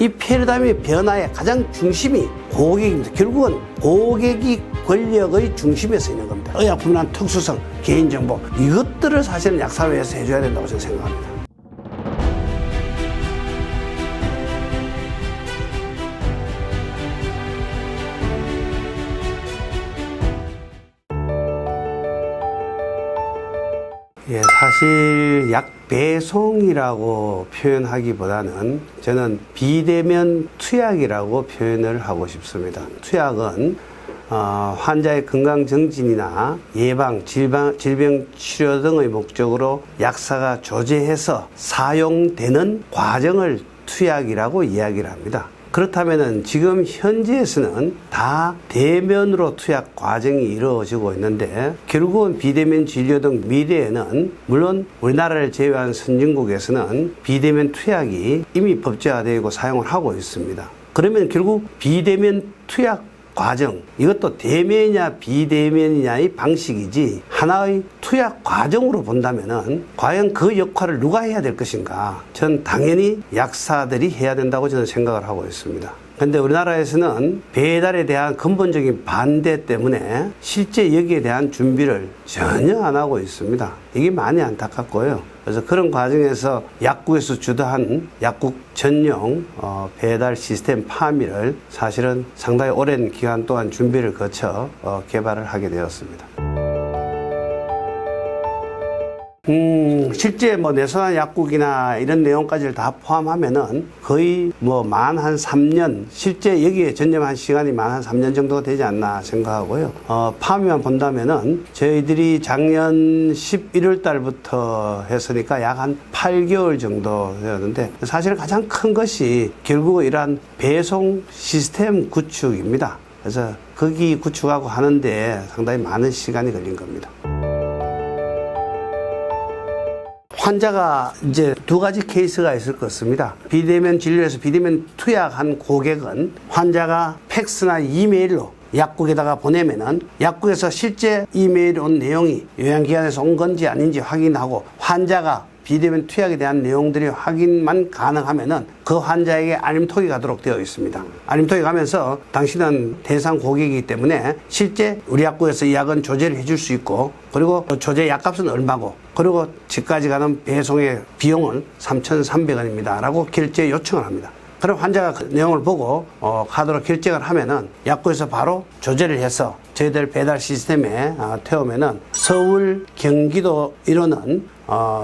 이 패러다임의 변화의 가장 중심이 고객입니다. 결국은 고객이 권력의 중심에 서 있는 겁니다. 의약품이나 특수성, 개인정보 이것들을 사실은 약사회에서 해줘야 된다고 저는 생각합니다. 예, 사실 약 배송이라고 표현하기보다는 저는 비대면 투약이라고 표현을 하고 싶습니다. 투약은 환자의 건강 정진이나 예방, 질병 치료 등의 목적으로 약사가 조제해서 사용되는 과정을 투약이라고 이야기를 합니다. 그렇다면은 지금 현지에서는 다 대면으로 투약 과정이 이루어지고 있는데 결국은 비대면 진료 등 미래에는 물론 우리나라를 제외한 선진국에서는 비대면 투약이 이미 법제화되고 사용을 하고 있습니다. 그러면 결국 비대면 투약 과정, 이것도 대면이냐 비대면이냐의 방식이지 하나의 투약 과정으로 본다면은 과연 그 역할을 누가 해야 될 것인가? 전 당연히 약사들이 해야 된다고 저는 생각을 하고 있습니다. 근데 우리나라에서는 배달에 대한 근본적인 반대 때문에 실제 여기에 대한 준비를 전혀 안 하고 있습니다. 이게 많이 안타깝고요. 그래서 그런 과정에서 약국에서 주도한 약국 전용 배달 시스템 파미를 사실은 상당히 오랜 기간 동안 준비를 거쳐 개발을 하게 되었습니다. 실제 내선한 약국이나 이런 내용까지를 다 포함하면은 거의 만 한 3년, 실제 여기에 전념한 시간이 만 한 3년 정도가 되지 않나 생각하고요. 파미만 본다면은 저희들이 작년 11월 달부터 했으니까 약 한 8개월 정도 되었는데 사실 가장 큰 것이 결국 이러한 배송 시스템 구축입니다. 그래서 거기 구축하고 하는데 상당히 많은 시간이 걸린 겁니다. 환자가 이제 두 가지 케이스가 있을 것입니다. 비대면 진료에서 비대면 투약한 고객은 환자가 팩스나 이메일로 약국에다가 보내면은 약국에서 실제 이메일에 온 내용이 요양기관에서 온 건지 아닌지 확인하고 환자가 비대면 투약에 대한 내용들이 확인만 가능하면은 그 환자에게 알림톡이 가도록 되어 있습니다. 알림톡이 가면서 당신은 대상 고객이기 때문에 실제 우리 약국에서 이 약은 조제를 해줄 수 있고 그리고 조제 약값은 얼마고 그리고 집까지 가는 배송의 비용은 3,300원입니다. 라고 결제 요청을 합니다. 그럼 환자가 그 내용을 보고 카드로 결제를 하면은 약국에서 바로 조제를 해서 저희들 배달 시스템에 태우면은 서울, 경기도 이로는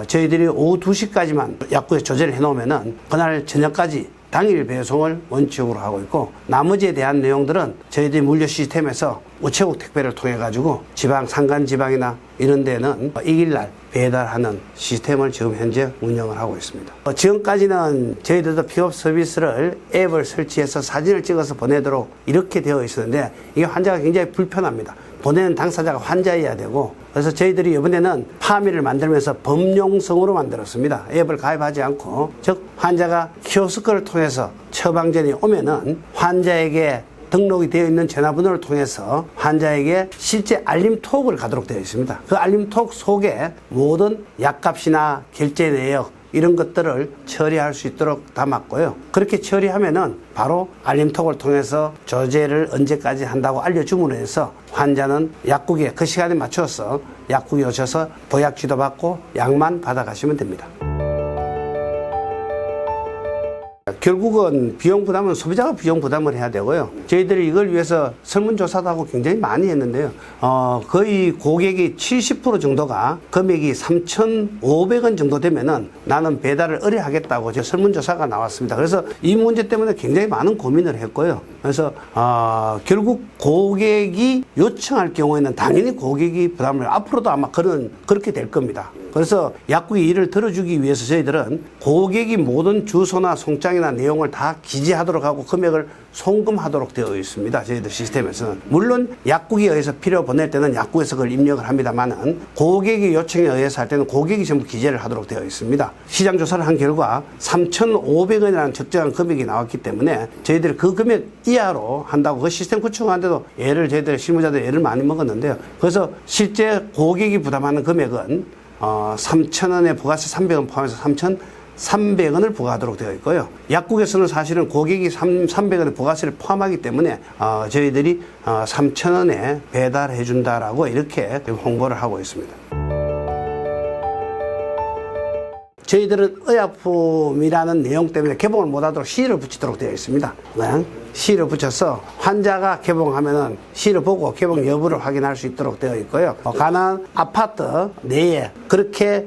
저희들이 오후 2시까지만 약국에 조제를 해놓으면은 그날 저녁까지 당일 배송을 원칙으로 하고 있고 나머지에 대한 내용들은 저희들이 물류 시스템에서 우체국 택배를 통해 가지고 지방, 산간 지방이나 이런 데는 이길날 배달하는 시스템을 지금 현재 운영을 하고 있습니다. 지금까지는 저희들도 픽업 서비스를 앱을 설치해서 사진을 찍어서 보내도록 이렇게 되어 있었는데 이게 환자가 굉장히 불편합니다. 보내는 당사자가 환자여야 되고 그래서 저희들이 이번에는 파미를 만들면서 범용성으로 만들었습니다. 앱을 가입하지 않고 즉 환자가 키오스크를 통해서 처방전이 오면은 환자에게 등록이 되어 있는 전화번호를 통해서 환자에게 실제 알림톡을 가도록 되어 있습니다. 그 알림톡 속에 모든 약값이나 결제 내역 이런 것들을 처리할 수 있도록 담았고요. 그렇게 처리하면은 바로 알림톡을 통해서 조제를 언제까지 한다고 알려줌으로 해서 환자는 약국에 그 시간에 맞춰서 약국에 오셔서 보약 지도받고 약만 받아가시면 됩니다. 결국은 비용 부담은 소비자가 비용 부담을 해야 되고요. 저희들이 이걸 위해서 설문조사도 하고 굉장히 많이 했는데요. 거의 고객이 70% 정도가 금액이 3,500원 정도 되면은 나는 배달을 의뢰하겠다고 설문조사가 나왔습니다. 그래서 이 문제 때문에 굉장히 많은 고민을 했고요. 그래서 결국 고객이 요청할 경우에는 당연히 고객이 부담을 앞으로도 아마 그렇게 될 겁니다. 그래서 약국이 이를 들어주기 위해서 저희들은 고객이 모든 주소나 송장이나 내용을 다 기재하도록 하고 금액을 송금하도록 되어 있습니다. 저희들 시스템에서는. 물론 약국에 의해서 필요 보낼 때는 약국에서 그걸 입력을 합니다만은 고객의 요청에 의해서 할 때는 고객이 전부 기재를 하도록 되어 있습니다. 시장 조사를 한 결과 3,500원이라는 적정한 금액이 나왔기 때문에 저희들이 그 금액 이하로 한다고 그 시스템 구축하는데도 저희들 실무자들 애를 많이 먹었는데요. 그래서 실제 고객이 부담하는 금액은 3,000원에 부가세 300원 포함해서 300원을 부과하도록 되어 있고요. 약국에서는 사실은 고객이 300원의 부가세를 포함하기 때문에 저희들이 3,000원에 배달해 준다라고 이렇게 홍보를 하고 있습니다. 저희들은 의약품이라는 내용 때문에 개봉을 못하도록 시를 붙이도록 되어 있습니다. 시를 붙여서 환자가 개봉하면은 시를 보고 개봉 여부를 확인할 수 있도록 되어 있고요. 가난 아파트 내에 그렇게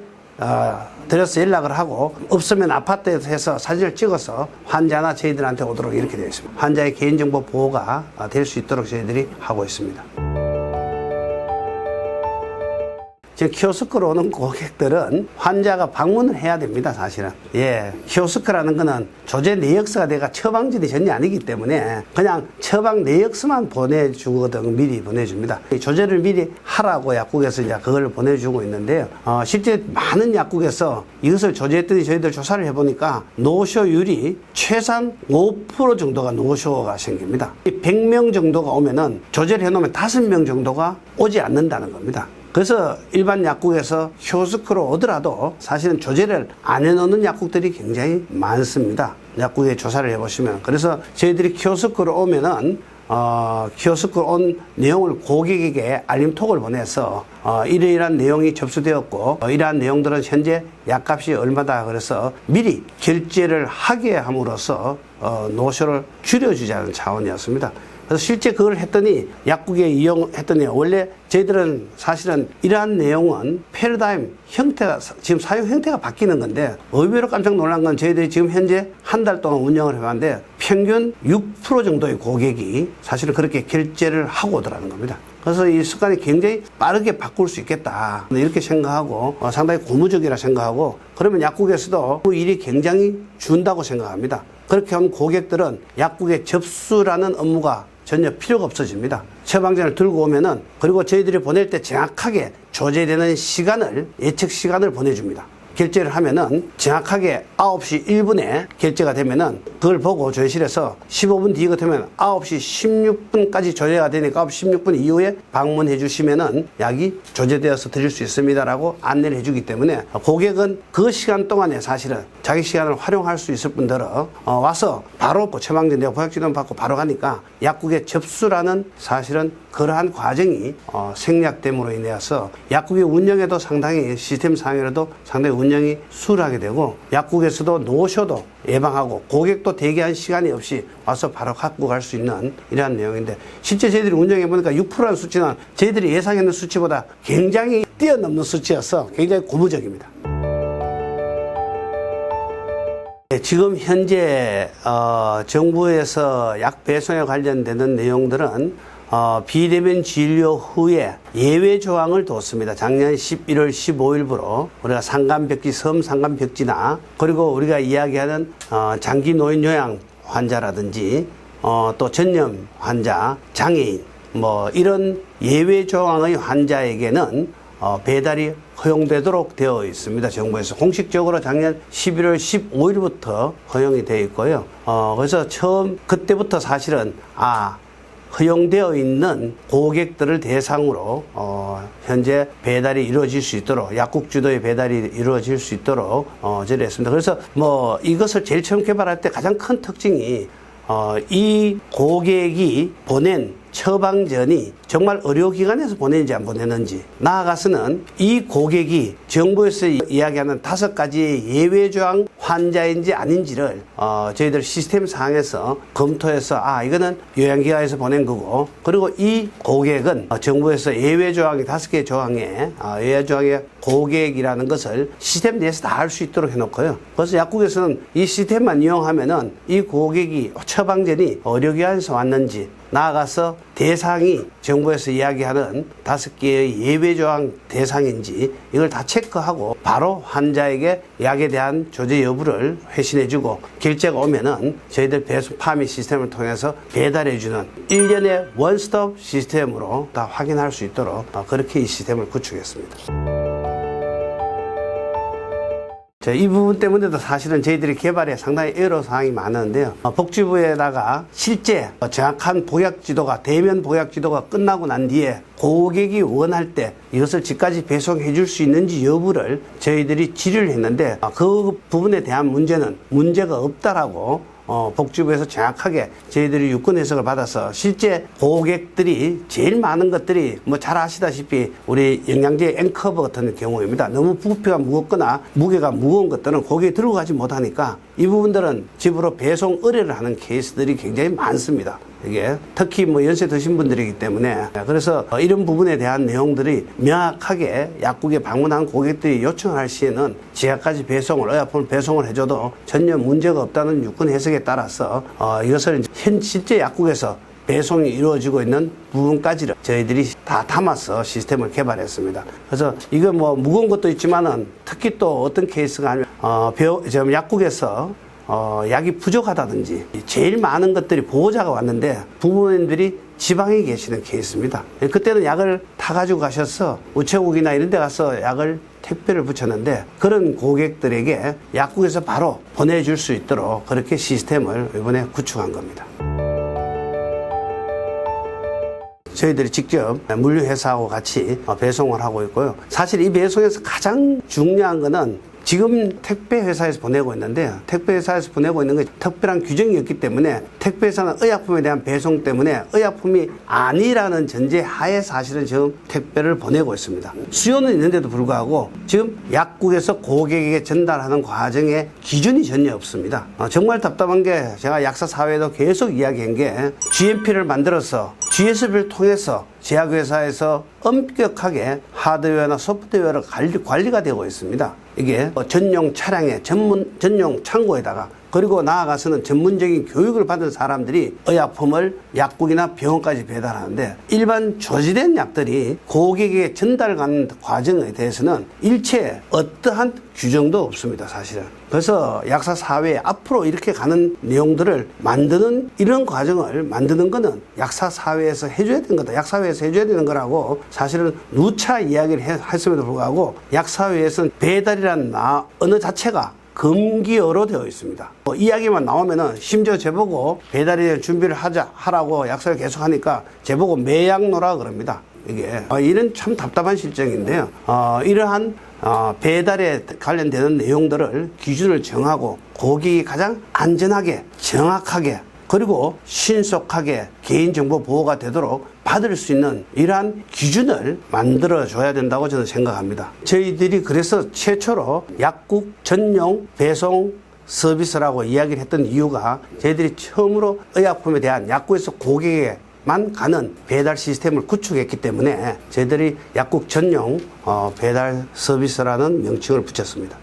드려서 연락을 하고 없으면 아파트에서 해서 사진을 찍어서 환자나 저희들한테 오도록 이렇게 되어 있습니다. 환자의 개인정보 보호가 될 수 있도록 저희들이 하고 있습니다. 지금 키오스크로 오는 고객들은 환자가 방문을 해야 됩니다, 사실은. 키오스크라는 거는 조제 내역서가 내가 처방전이 전혀 아니기 때문에 그냥 처방 내역서만 보내주거든, 미리 보내줍니다. 조제를 미리 하라고 약국에서 이제 그걸 보내주고 있는데요. 실제 많은 약국에서 이것을 조제했더니 저희들 조사를 해보니까 노쇼율이 최상 5% 정도가 노쇼가 생깁니다. 100명 정도가 오면은 조제를 해놓으면 5명 정도가 오지 않는다는 겁니다. 그래서 일반 약국에서 키오스크로 오더라도 사실은 조제를 안 해놓는 약국들이 굉장히 많습니다. 약국에 조사를 해보시면. 그래서 저희들이 키오스크로 오면은 키오스크로 온 내용을 고객에게 알림톡을 보내서 이러이러한 내용이 접수되었고 이러한 내용들은 현재 약값이 얼마다 그래서 미리 결제를 하게 함으로써 노쇼를 줄여주자는 차원이었습니다. 그래서 실제 그걸 했더니 약국에 이용했더니 원래 저희들은 사실은 이러한 내용은 패러다임 형태가 지금 사용 형태가 바뀌는 건데 의외로 깜짝 놀란 건 저희들이 지금 현재 한 달 동안 운영을 해봤는데 평균 6% 정도의 고객이 사실은 그렇게 결제를 하고 오더라는 겁니다. 그래서 이 습관이 굉장히 빠르게 바꿀 수 있겠다 이렇게 생각하고 상당히 고무적이라 생각하고 그러면 약국에서도 그 일이 굉장히 준다고 생각합니다. 그렇게 하면 고객들은 약국에 접수라는 업무가 전혀 필요가 없어집니다. 처방전을 들고 오면은 그리고 저희들이 보낼 때 정확하게 조제되는 시간을 예측 시간을 보내줍니다. 결제를 하면은 정확하게 9시 1분에 결제가 되면은 그걸 보고 조회실에서 15분 뒤 같으면 9시 16분까지 조제가 되니까 9시 16분 이후에 방문해 주시면은 약이 조제되어서 드릴 수 있습니다라고 안내를 해주기 때문에 고객은 그 시간 동안에 사실은 자기 시간을 활용할 수 있을 뿐더러 와서 바로 처방전 내고 보약지도 받고 바로 가니까 약국에 접수라는 사실은 그러한 과정이 생략됨으로 인해서 약국의 운영에도 상당히 시스템 상에도 상당히 운영이 수월하게 되고 약국에서도 노쇼도 예방하고 고객도 대기한 시간이 없이 와서 바로 갖고 갈 수 있는 이러한 내용인데 실제 저희들이 운영해 보니까 6%라는 수치는 저희들이 예상했는 수치보다 굉장히 뛰어넘는 수치여서 굉장히 고무적입니다. 지금 현재 정부에서 약 배송에 관련되는 내용들은 비대면 진료 후에 예외 조항을 뒀습니다. 작년 11월 15일부로 우리가 상간벽지, 섬상간벽지나 그리고 우리가 이야기하는 장기 노인 요양 환자라든지 또 전염 환자, 장애인 이런 예외 조항의 환자에게는 배달이 허용되도록 되어 있습니다. 정부에서 공식적으로 작년 11월 15일부터 허용이 되어 있고요. 그래서 그때부터 사실은 허용되어 있는 고객들을 대상으로 현재 배달이 이루어질 수 있도록 약국 주도의 배달이 이루어질 수 있도록 저랬습니다. 그래서 이것을 제일 처음 개발할 때 가장 큰 특징이 이 고객이 보낸 처방전이 정말 의료기관에서 보내는지 안 보내는지 나아가서는 이 고객이 정부에서 이야기하는 5가지의 예외조항 환자인지 아닌지를 저희들 시스템 상에서 검토해서 이거는 요양기관에서 보낸 거고 그리고 이 고객은 정부에서 예외조항이 5개 조항에 예외조항의 고객이라는 것을 시스템 내에서 다 알 수 있도록 해놓고요. 그래서 약국에서는 이 시스템만 이용하면은 이 고객이 처방전이 의료기관에서 왔는지 나아가서 대상이 정부에서 이야기하는 5개의 예외조항 대상인지 이걸 다 체크하고 바로 환자에게 약에 대한 조제 여부를 회신해주고 결제가 오면은 저희들 배송 파미 시스템을 통해서 배달해주는 일련의 원스톱 시스템으로 다 확인할 수 있도록 그렇게 이 시스템을 구축했습니다. 이 부분 때문에도 사실은 저희들이 개발에 상당히 애로사항이 많은데요. 복지부에다가 실제 정확한 보약 지도가, 대면 보약 지도가 끝나고 난 뒤에 고객이 원할 때 이것을 집까지 배송해 줄 수 있는지 여부를 저희들이 질의를 했는데 그 부분에 대한 문제는 문제가 없다라고 복지부에서 정확하게 저희들이 유권 해석을 받아서 실제 고객들이 제일 많은 것들이 뭐 잘 아시다시피 우리 영양제 앵커버 같은 경우입니다. 너무 부피가 무겁거나 무게가 무거운 것들은 고객이 들고 가지 못하니까 이 부분들은 집으로 배송 의뢰를 하는 케이스들이 굉장히 많습니다. 이게 특히 뭐 연세 드신 분들이기 때문에 그래서 이런 부분에 대한 내용들이 명확하게 약국에 방문한 고객들이 요청을 할 시에는 지하까지 배송을 의약품을 배송을 해줘도 전혀 문제가 없다는 유권 해석에 따라서 이것을 현 실제 약국에서 배송이 이루어지고 있는 부분까지를 저희들이 다 담아서 시스템을 개발했습니다. 그래서 이거 뭐 무거운 것도 있지만은 특히 또 어떤 케이스가 아니면 약국에서 약이 부족하다든지 제일 많은 것들이 보호자가 왔는데 부모님들이 지방에 계시는 케이스입니다. 그때는 약을 타가지고 가셔서 우체국이나 이런 데 가서 약을 택배를 붙였는데 그런 고객들에게 약국에서 바로 보내줄 수 있도록 그렇게 시스템을 이번에 구축한 겁니다. 저희들이 직접 물류회사하고 같이 배송을 하고 있고요. 사실 이 배송에서 가장 중요한 거는 지금 택배회사에서 보내고 있는데 택배회사에서 보내고 있는 게 특별한 규정이 없기 때문에 택배회사는 의약품에 대한 배송 때문에 의약품이 아니라는 전제 하에 사실은 지금 택배를 보내고 있습니다. 수요는 있는데도 불구하고 지금 약국에서 고객에게 전달하는 과정에 기준이 전혀 없습니다. 정말 답답한 게 제가 약사 사회에도 계속 이야기한 게 GMP를 만들어서 GS를 통해서 제약회사에서 엄격하게 하드웨어나 소프트웨어로 관리가 되고 있습니다. 이게 전용 차량의 전용 창고에다가 그리고 나아가서는 전문적인 교육을 받은 사람들이 의약품을 약국이나 병원까지 배달하는데 일반 조지된 약들이 고객에게 전달가는 과정에 대해서는 일체 어떠한 규정도 없습니다, 사실은. 그래서 약사 사회에 앞으로 이렇게 가는 내용들을 만드는 이런 과정을 만드는 거는 약사 사회에서 해줘야 되는 거다. 약사회에서 해줘야 되는 거라고 사실은 누차 이야기를 했음에도 불구하고 약사회에서는 배달이라는 언어 자체가 금기어로 되어 있습니다. 이야기만 나오면은 심지어 제보고 배달에 준비를 하라고 약속을 계속 하니까 제보고 매약노라 그럽니다. 이게 이런 참 답답한 실정인데요. 이러한 배달에 관련되는 내용들을 기준을 정하고 고객이 가장 안전하게 정확하게 그리고 신속하게 개인정보 보호가 되도록 받을 수 있는 이러한 기준을 만들어줘야 된다고 저는 생각합니다. 저희들이 그래서 최초로 약국 전용 배송 서비스라고 이야기를 했던 이유가 저희들이 처음으로 의약품에 대한 약국에서 고객에게만 가는 배달 시스템을 구축했기 때문에 저희들이 약국 전용 배달 서비스라는 명칭을 붙였습니다.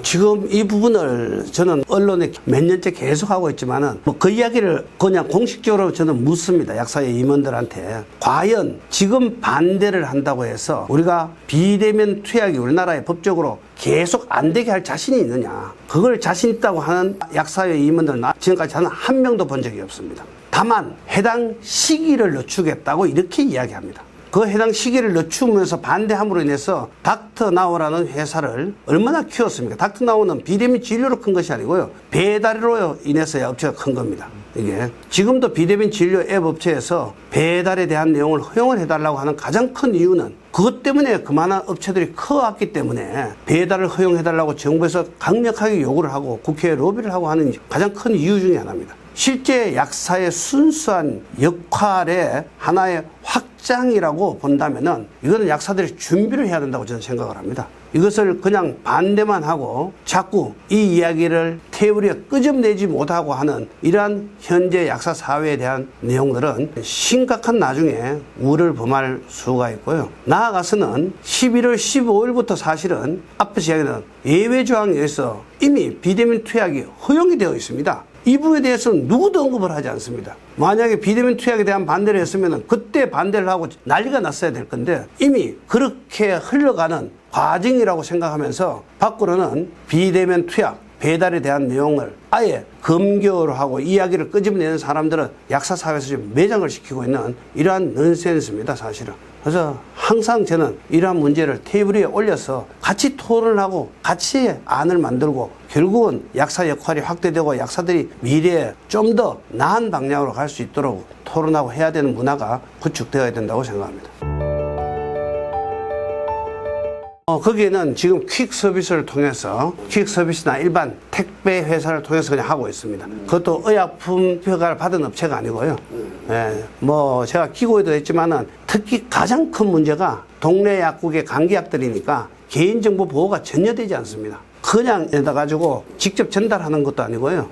지금 이 부분을 저는 언론에 몇 년째 계속 하고 있지만은 그 이야기를 그냥 공식적으로 저는 묻습니다. 약사회 임원들한테. 과연 지금 반대를 한다고 해서 우리가 비대면 투약이 우리나라에 법적으로 계속 안 되게 할 자신이 있느냐. 그걸 자신 있다고 하는 약사회 임원들은 지금까지 저는 한 명도 본 적이 없습니다. 다만 해당 시기를 늦추겠다고 이렇게 이야기합니다. 그 해당 시기를 늦추면서 반대함으로 인해서 닥터나우라는 회사를 얼마나 키웠습니까? 닥터나우는 비대면 진료로 큰 것이 아니고요. 배달로 인해서야 업체가 큰 겁니다. 이게 지금도 비대면 진료 앱 업체에서 배달에 대한 내용을 허용을 해달라고 하는 가장 큰 이유는 그것 때문에 그만한 업체들이 커왔기 때문에 배달을 허용해달라고 정부에서 강력하게 요구를 하고 국회에 로비를 하고 하는 가장 큰 이유 중에 하나입니다. 실제 약사의 순수한 역할의 하나의 확장이라고 본다면은 이거는 약사들이 준비를 해야 된다고 저는 생각을 합니다. 이것을 그냥 반대만 하고 자꾸 이 이야기를 테이블 위에 끄집내지 못하고 하는 이러한 현재 약사 사회에 대한 내용들은 심각한 나중에 우를 범할 수가 있고요. 나아가서는 11월 15일부터 사실은 앞에서 이야기한 예외 조항에 의해서 이미 비대면 투약이 허용이 되어 있습니다. 이 부분에 대해서는 누구도 언급을 하지 않습니다. 만약에 비대면 투약에 대한 반대를 했으면 그때 반대를 하고 난리가 났어야 될 건데 이미 그렇게 흘러가는 과정이라고 생각하면서 밖으로는 비대면 투약, 배달에 대한 내용을 아예 검교하고 이야기를 끄집어내는 사람들은 약사사회에서 지금 매장을 시키고 있는 이러한 넌센스입니다, 사실은. 그래서 항상 저는 이러한 문제를 테이블 위에 올려서 같이 토론을 하고 같이 안을 만들고 결국은 약사 역할이 확대되고 약사들이 미래에 좀 더 나은 방향으로 갈 수 있도록 토론하고 해야 되는 문화가 구축되어야 된다고 생각합니다. 거기에는 지금 퀵 서비스를 통해서 퀵 서비스나 일반 택배 회사를 통해서 그냥 하고 있습니다. 그것도 의약품 허가를 받은 업체가 아니고요. 예, 뭐 제가 기고에도 했지만은 특히 가장 큰 문제가 동네 약국의 감기약들이니까 개인정보 보호가 전혀 되지 않습니다. 그냥 에다 가지고 직접 전달하는 것도 아니고요.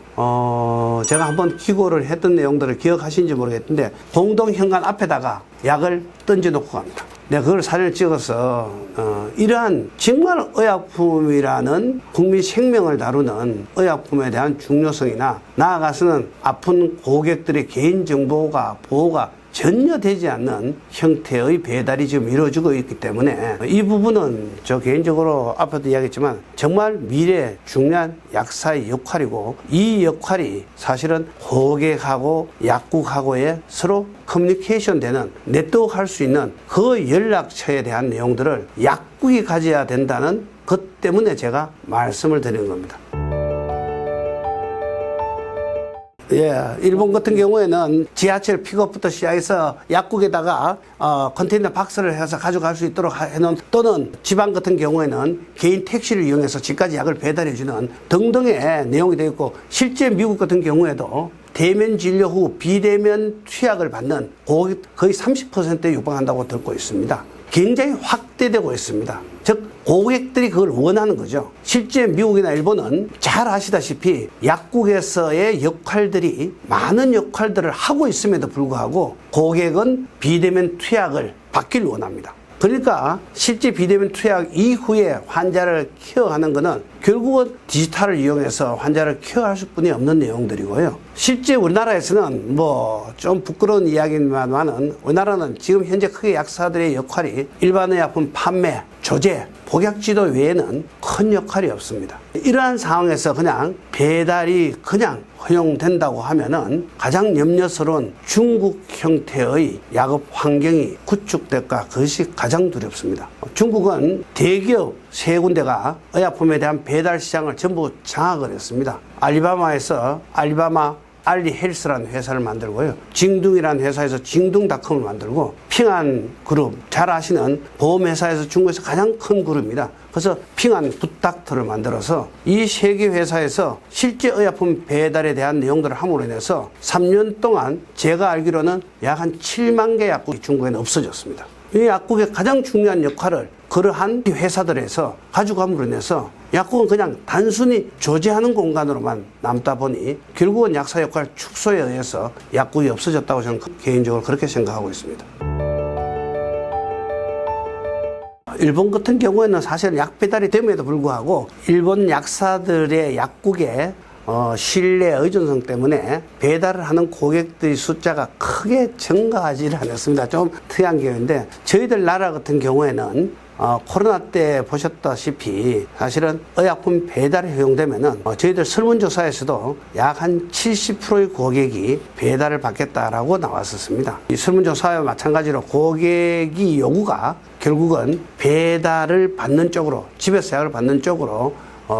제가 한번 기고를 했던 내용들을 기억하시는지 모르겠는데 공동현관 앞에다가 약을 던져놓고 갑니다. 내가 그걸 사진을 찍어서 이러한 정말 의약품이라는 국민 생명을 다루는 의약품에 대한 중요성이나 나아가서는 아픈 고객들의 개인정보가 보호가 전혀 되지 않는 형태의 배달이 지금 이루어지고 있기 때문에 이 부분은 저 개인적으로 앞에도 이야기했지만 정말 미래 중요한 약사의 역할이고 이 역할이 사실은 고객하고 약국하고의 서로 커뮤니케이션 되는 네트워크 할 수 있는 그 연락처에 대한 내용들을 약국이 가져야 된다는 것 때문에 제가 말씀을 드리는 겁니다. 예, 일본 같은 경우에는 지하철 픽업부터 시작해서 약국에다가 컨테이너 박스를 해서 가져갈 수 있도록 해놓은, 또는 지방 같은 경우에는 개인 택시를 이용해서 집까지 약을 배달해주는 등등의 내용이 되어 있고, 실제 미국 같은 경우에도 대면 진료 후 비대면 투약을 받는 고객 거의 30%에 육박한다고 듣고 있습니다. 굉장히 확대되고 있습니다. 즉 고객들이 그걸 원하는 거죠. 실제 미국이나 일본은 잘 아시다시피 약국에서의 역할들이 많은 역할들을 하고 있음에도 불구하고 고객은 비대면 투약을 받기를 원합니다. 그러니까 실제 비대면 투약 이후에 환자를 케어하는 것은 결국은 디지털을 이용해서 환자를 케어할 수뿐이 없는 내용들이고요. 실제 우리나라에서는 뭐 좀 부끄러운 이야기만은 우리나라는 지금 현재 크게 약사들의 역할이 일반의약품 판매, 조제, 복약 지도 외에는 큰 역할이 없습니다. 이러한 상황에서 그냥 배달이 그냥 허용된다고 하면은 가장 염려스러운 중국 형태의 약업 환경이 구축될까, 그것이 가장 두렵습니다. 중국은 대기업 세 군데가 의약품에 대한 배달 시장을 전부 장악을 했습니다. 알리바마에서 알리바마 알리헬스라는 회사를 만들고요. 징둥이라는 회사에서 징둥닷컴을 만들고, 핑안 그룹, 잘 아시는 보험회사에서 중국에서 가장 큰 그룹입니다. 그래서 핑안 굿닥터를 만들어서 이 세 개 회사에서 실제 의약품 배달에 대한 내용들을 함으로 인해서 3년 동안 제가 알기로는 약 한 7만 개 약국이 중국에는 없어졌습니다. 이 약국의 가장 중요한 역할을 그러한 회사들에서 가져감으로 인해서 약국은 그냥 단순히 조제하는 공간으로만 남다 보니 결국은 약사 역할 축소에 의해서 약국이 없어졌다고 저는 개인적으로 그렇게 생각하고 있습니다. 일본 같은 경우에는 사실 약 배달이 됨에도 불구하고 일본 약사들의 약국에 신뢰 의존성 때문에 배달을 하는 고객들의 숫자가 크게 증가하지를 않았습니다. 좀 특이한 경우인데, 저희들 나라 같은 경우에는 코로나 때 보셨다시피 사실은 의약품 배달이 허용되면은 저희들 설문조사에서도 약 한 70%의 고객이 배달을 받겠다라고 나왔었습니다. 이 설문조사와 마찬가지로 고객이 요구가 결국은 배달을 받는 쪽으로, 집에서 약을 받는 쪽으로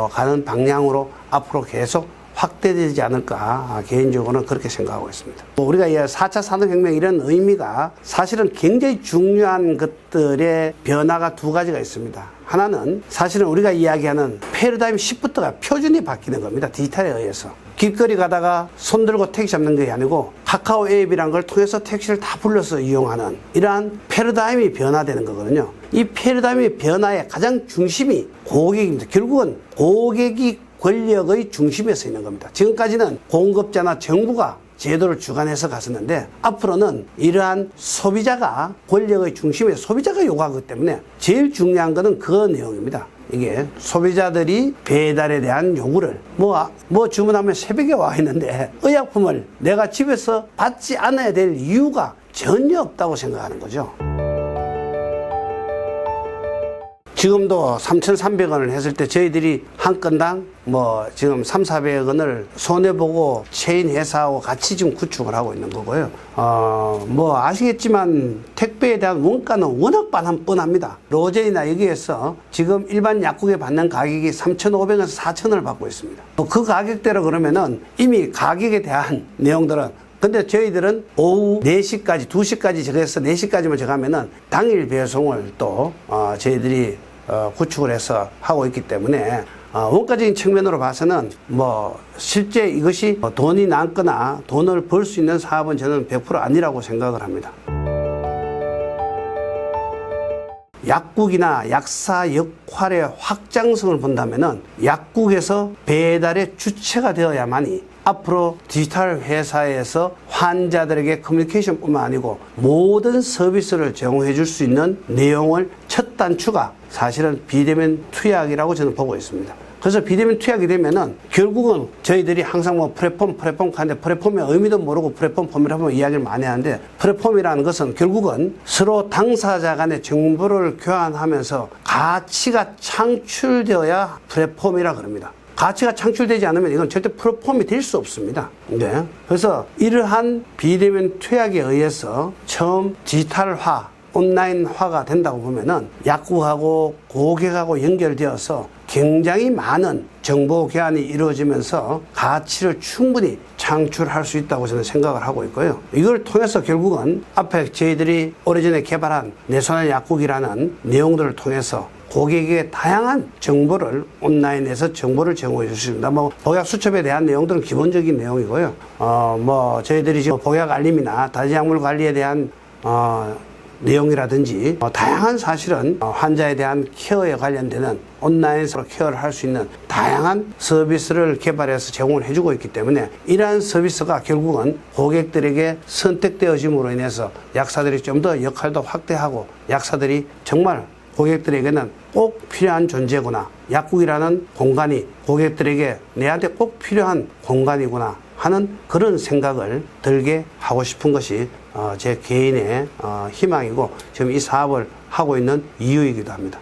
가는 방향으로 앞으로 계속 확대되지 않을까, 개인적으로는 그렇게 생각하고 있습니다. 우리가 4차 산업혁명 이런 의미가 사실은 굉장히 중요한 것들의 변화가 두 가지가 있습니다. 하나는 사실은 우리가 이야기하는 패러다임 시프트가 표준이 바뀌는 겁니다. 디지털에 의해서. 길거리 가다가 손 들고 택시 잡는 게 아니고 카카오 앱이라는 걸 통해서 택시를 다 불러서 이용하는 이러한 패러다임이 변화되는 거거든요. 이 패러다임의 변화의 가장 중심이 고객입니다. 결국은 고객이 권력의 중심에 서 있는 겁니다. 지금까지는 공급자나 정부가 제도를 주관해서 갔었는데, 앞으로는 이러한 소비자가 권력의 중심에, 소비자가 요구하기 때문에 제일 중요한 것은 그 내용입니다. 이게 소비자들이 배달에 대한 요구를 뭐 주문하면 새벽에 와 있는데 의약품을 내가 집에서 받지 않아야 될 이유가 전혀 없다고 생각하는 거죠. 지금도 3,300원을 했을 때 저희들이 한 건당 뭐 지금 3,400원을 손해보고 체인 회사하고 같이 지금 구축을 하고 있는 거고요. 뭐 아시겠지만 택배에 대한 원가는 워낙 뻔합니다. 로젠이나 여기에서 지금 일반 약국에 받는 가격이 3,500원에서 4,000원을 받고 있습니다. 그 가격대로 그러면은 이미 가격에 대한 내용들은 근데 저희들은 오후 4시까지, 2시까지 정해서 4시까지만 정하면은 당일 배송을 또 저희들이 구축을 해서 하고 있기 때문에 원가적인 측면으로 봐서는 뭐 실제 이것이 돈이 남거나 돈을 벌 수 있는 사업은 저는 100% 아니라고 생각을 합니다. 약국이나 약사 역할의 확장성을 본다면은 약국에서 배달의 주체가 되어야만이 앞으로 디지털 회사에서 환자들에게 커뮤니케이션뿐만 아니고 모든 서비스를 제공해 줄 수 있는 내용을 첫 단추가 사실은 비대면 투약이라고 저는 보고 있습니다. 그래서 비대면 투약이 되면은 결국은 저희들이 항상 뭐 플랫폼 하는데 플랫폼의 의미도 모르고 플랫폼이라고 이야기를 많이 하는데 플랫폼이라는 것은 결국은 서로 당사자 간의 정보를 교환하면서 가치가 창출되어야 플랫폼이라 그럽니다. 가치가 창출되지 않으면 이건 절대 플랫폼이 될 수 없습니다. 네. 그래서 이러한 비대면 투약에 의해서 처음 디지털화, 온라인화가 된다고 보면은 약국하고 고객하고 연결되어서 굉장히 많은 정보 교환이 이루어지면서 가치를 충분히 창출할 수 있다고 저는 생각을 하고 있고요. 이걸 통해서 결국은 앞에 저희들이 오래전에 개발한 내 손의 약국이라는 내용들을 통해서 고객에게 다양한 정보를 온라인에서 정보를 제공해 줄 수 있습니다. 뭐 복약 수첩에 대한 내용들은 기본적인 내용이고요. 뭐 저희들이 지금 복약 알림이나 다지약물 관리에 대한 내용이라든지 다양한 사실은 환자에 대한 케어에 관련되는 온라인에서 케어를 할 수 있는 다양한 서비스를 개발해서 제공을 해주고 있기 때문에 이러한 서비스가 결국은 고객들에게 선택되어짐으로 인해서 약사들이 좀 더 역할도 확대하고 약사들이 정말 고객들에게는 꼭 필요한 존재구나. 약국이라는 공간이 고객들에게 내한테 꼭 필요한 공간이구나 하는 그런 생각을 들게 하고 싶은 것이 제 개인의 희망이고 지금 이 사업을 하고 있는 이유이기도 합니다.